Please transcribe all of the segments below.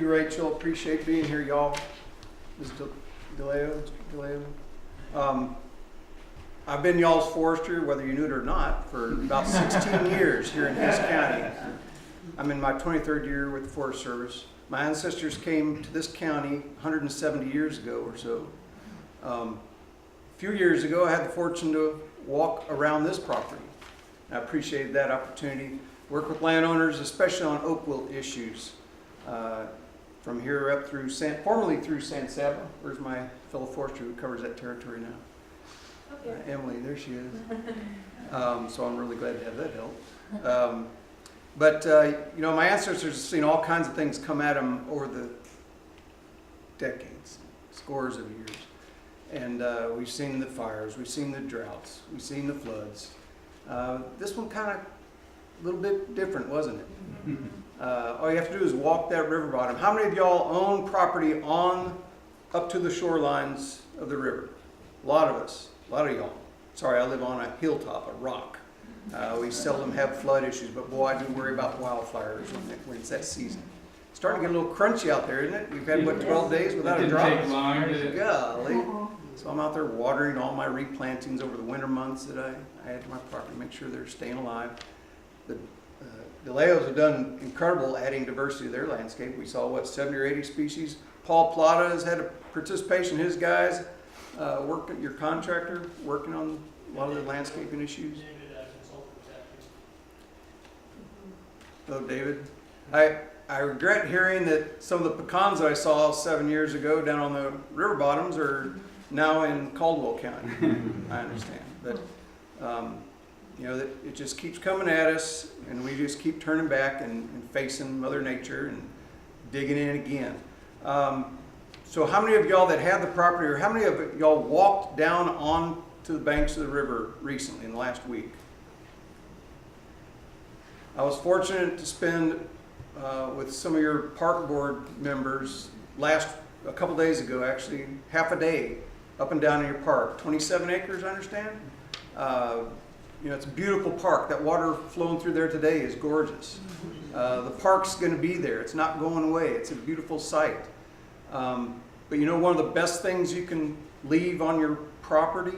you, Rachel. Appreciate being here, y'all. Ms. DeLeo. I've been y'all's forester, whether you knew it or not, for about 16 years here in Hess County. I'm in my 23rd year with the Forest Service. My ancestors came to this county 170 years ago or so. A few years ago, I had the fortune to walk around this property. I appreciated that opportunity. Work with landowners, especially on oak wilt issues. From here up through formerly through San Saba. Where's my fellow forester who covers that territory now? Okay. Emily, there she is. So I'm really glad to have that help. But you know, my ancestors have seen all kinds of things come at them over the decades, scores of years. And we've seen the fires, we've seen the droughts, we've seen the floods. This one kind of a little bit different, wasn't it? All you have to do is walk that river bottom. How many of y'all own property up to the shorelines of the river? A lot of us, a lot of y'all. Sorry, I live on a hilltop, a rock. We seldom have flood issues, but boy, I do worry about wildfires when it's that season. It's starting to get a little crunchy out there, isn't it? We've had, what, 12 days without a drop? It didn't take long, did it? Golly. So I'm out there watering all my replantings over the winter months that I add to my property, make sure they're staying alive. The DeLeos have done incredible adding diversity to their landscape. We saw, what, 70 or 80 species. Paul Plata has had a participation, his guys, your contractor, working on a lot of the landscaping issues. Hello, David. I regret hearing that some of the pecans that I saw 7 years ago down on the river bottoms are now in Caldwell County. I understand, but you know, that it just keeps coming at us, and we just keep turning back and facing Mother Nature and digging in again. So how many of y'all that have the property, or how many of y'all walked down on to the banks of the river recently in the last week? I was fortunate to spend with some of your park board members a couple days ago, actually, half a day up and down in your park. 27 acres, I understand. You know, it's a beautiful park. That water flowing through there today is gorgeous. The park's going to be there. It's not going away. It's a beautiful site. But you know, one of the best things you can leave on your property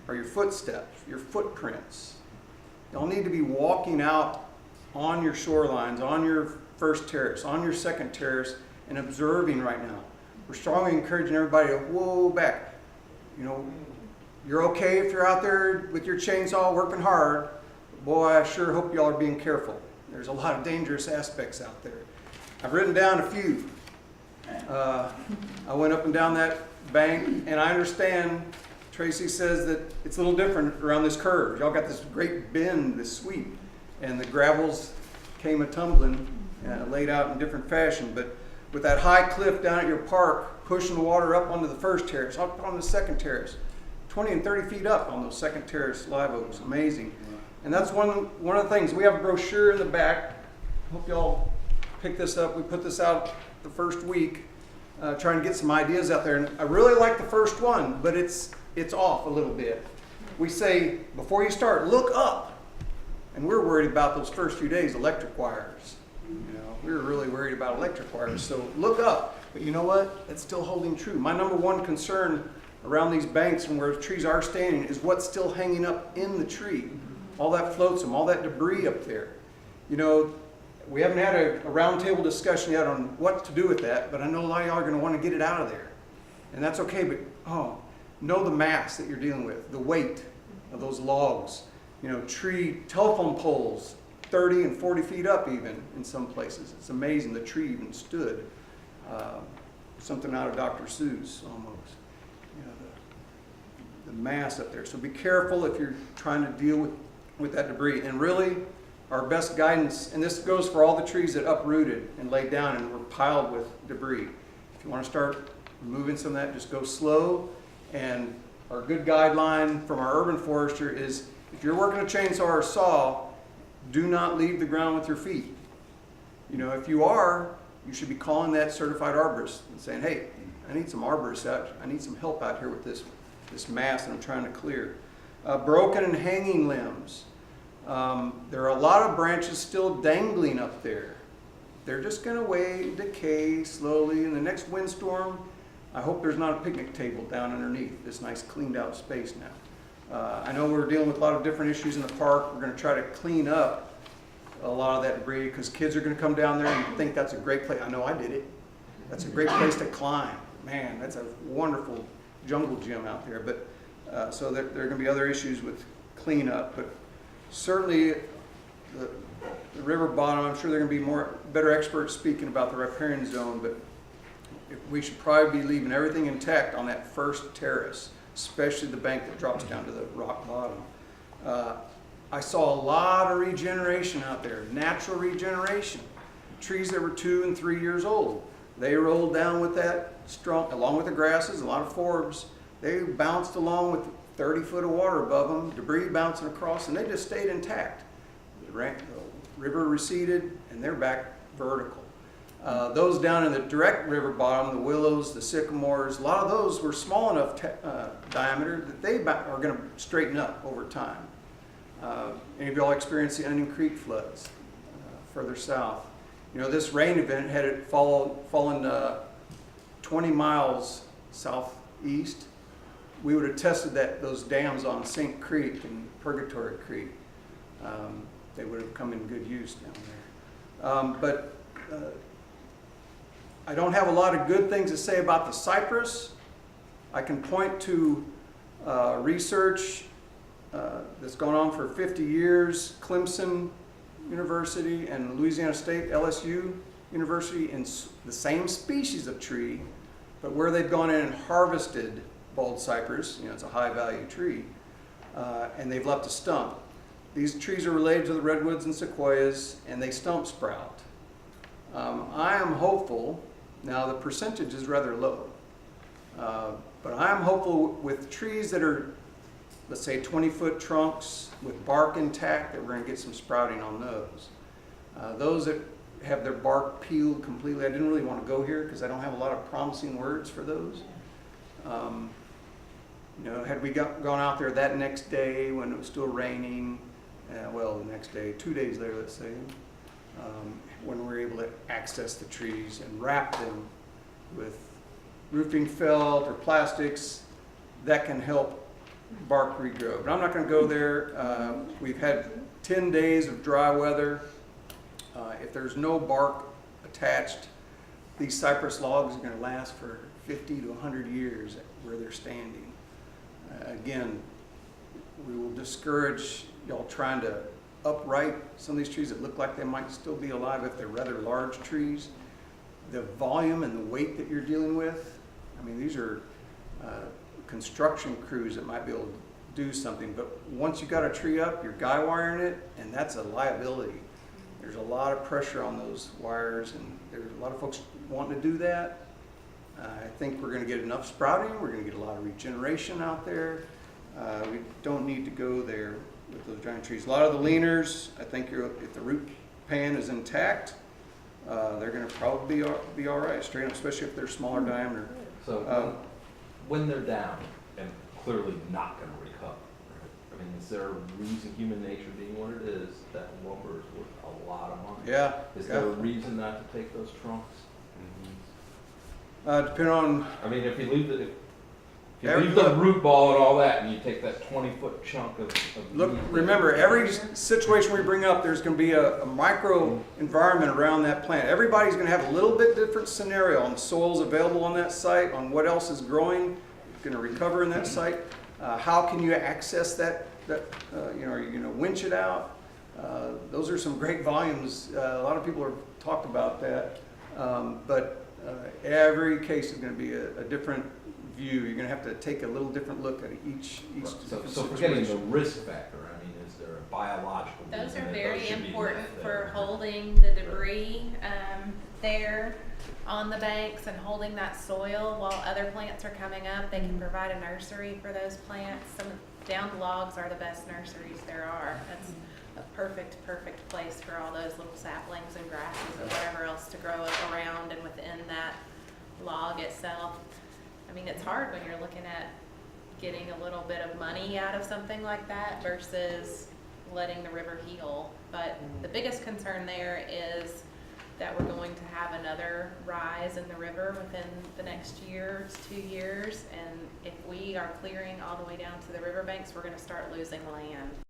are your footsteps, your footprints. Y'all need to be walking out on your shorelines, on your first terrace, on your second terrace, and observing right now. We're strongly encouraging everybody to whoa back. You know, you're okay if you're out there with your chainsaw working hard. Boy, I sure hope y'all are being careful. There's a lot of dangerous aspects out there. I've written down a few. I went up and down that bank, and I understand Tracy says that it's a little different around this curve. Y'all got this great bend, this sweep, and the gravels came a-tumbling, laid out in different fashion. But with that high cliff down at your park, pushing the water up onto the first terrace, up on the second terrace, 20 and 30 feet up on those second terrace live oaks, amazing. And that's one of the things. We have a brochure in the back. Hope y'all pick this up. We put this out the first week, trying to get some ideas out there. And I really like the first one, but it's off a little bit. We say, before you start, look up. And we're worried about those first few days, electric wires. You know, we were really worried about electric wires. So look up. But you know what? It's still holding true. My number one concern around these banks and where trees are standing is what's still hanging up in the tree. All that flotsam, all that debris up there. You know, we haven't had a roundtable discussion yet on what to do with that, but I know a lot of y'all are going to want to get it out of there. And that's okay, but know the mass that you're dealing with, the weight of those logs. You know, telephone poles, 30 and 40 feet up even in some places. It's amazing the tree even stood. Something out of Dr. Seuss almost. You know, the mass up there. So be careful if you're trying to deal with that debris. And really, our best guidance, and this goes for all the trees that uprooted and laid down and were piled with debris. If you want to start removing some of that, just go slow. And our good guideline from our urban forester is, if you're working a chainsaw or saw, do not leave the ground with your feet. You know, if you are, you should be calling that certified arborist and saying, hey, I need some arborists out. I need some help out here with this mass that I'm trying to clear. Broken and hanging limbs. There are a lot of branches still dangling up there. they're just going to decay slowly. In the next windstorm, I hope there's not a picnic table down underneath this nice cleaned out space now. I know we're dealing with a lot of different issues in the park. We're going to try to clean up a lot of that debris because kids are going to come down there and think that's a great place. I know I did it. That's a great place to climb. Man, that's a wonderful jungle gym out there. But so there are going to be other issues with cleanup. But certainly the river bottom, I'm sure there are going to be better experts speaking about the riparian zone. But we should probably be leaving everything intact on that first terrace, especially the bank that drops down to the rock bottom. I saw a lot of regeneration out there, natural regeneration. Trees that were 2 and 3 years old. They rolled down with that strong, along with the grasses, a lot of forbs. They bounced along with 30 foot of water above them, debris bouncing across, and they just stayed intact. The river receded, and they're back vertical. Those down in the direct river bottom, the willows, the sycamores, a lot of those were small enough diameter that they are going to straighten up over time. Any of y'all experienced the Onion Creek floods further south? You know, this rain event had it fallen 20 miles southeast. We would have tested those dams on St. Creek and Purgatory Creek. They would have come in good use down there. But I don't have a lot of good things to say about the cypress. I can point to research that's gone on for 50 years. Clemson University and Louisiana State, LSU University, in the same species of tree, but where they've gone in and harvested bald cypress, you know, it's a high value tree, and they've left a stump. These trees are related to the redwoods and sequoias, and they stump sprout. I am hopeful, now the percentage is rather low, but I am hopeful with trees that are, let's say 20-foot trunks with bark intact, that we're going to get some sprouting on those. Those that have their bark peeled completely, I didn't really want to go here because I don't have a lot of promising words for those. You know, had we gone out there that next day when it was still raining, well, the next day, 2 days later, let's say, when we were able to access the trees and wrap them with roofing felt or plastics, that can help bark regrow. But I'm not going to go there. We've had 10 days of dry weather. If there's no bark attached, these cypress logs are going to last for 50 to 100 years where they're standing. Again, we will discourage y'all trying to upright some of these trees that look like they might still be alive if they're rather large trees. The volume and the weight that you're dealing with, I mean, these are construction crews that might be able to do something, but once you got a tree up, you're guy wiring it, and that's a liability. There's a lot of pressure on those wires, and there's a lot of folks wanting to do that. I think we're going to get enough sprouting. We're going to get a lot of regeneration out there. We don't need to go there with those giant trees. A lot of the leaners, I think if the root pan is intact, they're going to probably be all right, straight up, especially if they're smaller diameter. So when they're down and clearly not going to recover, I mean, is there a reason, human nature being what it is, that lumber is worth a lot of money? Yeah. Is there a reason not to take those trunks? Depending on. I mean, if you leave the root ball and all that, and you take that 20-foot chunk of look, remember, every situation we bring up, there's going to be a micro environment around that plant. Everybody's going to have a little bit different scenario on the soils available on that site, on what else is growing, going to recover in that site. How can you access that? You know, are you going to winch it out? Those are some great volumes. A lot of people have talked about that, but every case is going to be a different view. You're going to have to take a little different look at each so forgetting the risk factor, I mean, is there a biological reason? Those are very should be important left for there? holding the debris there on the banks and holding that soil while other plants are coming up. They can provide a nursery for those plants. Some downed logs are the best nurseries there are. That's a perfect place for all those little saplings and grasses and whatever else to grow around and within that log itself. I mean, it's hard when you're looking at getting a little bit of money out of something like that versus letting the river heal. But the biggest concern there is that we're going rise in the river within the next year to 2 years. And if we are clearing all the way down to the riverbanks, we're gonna start losing land.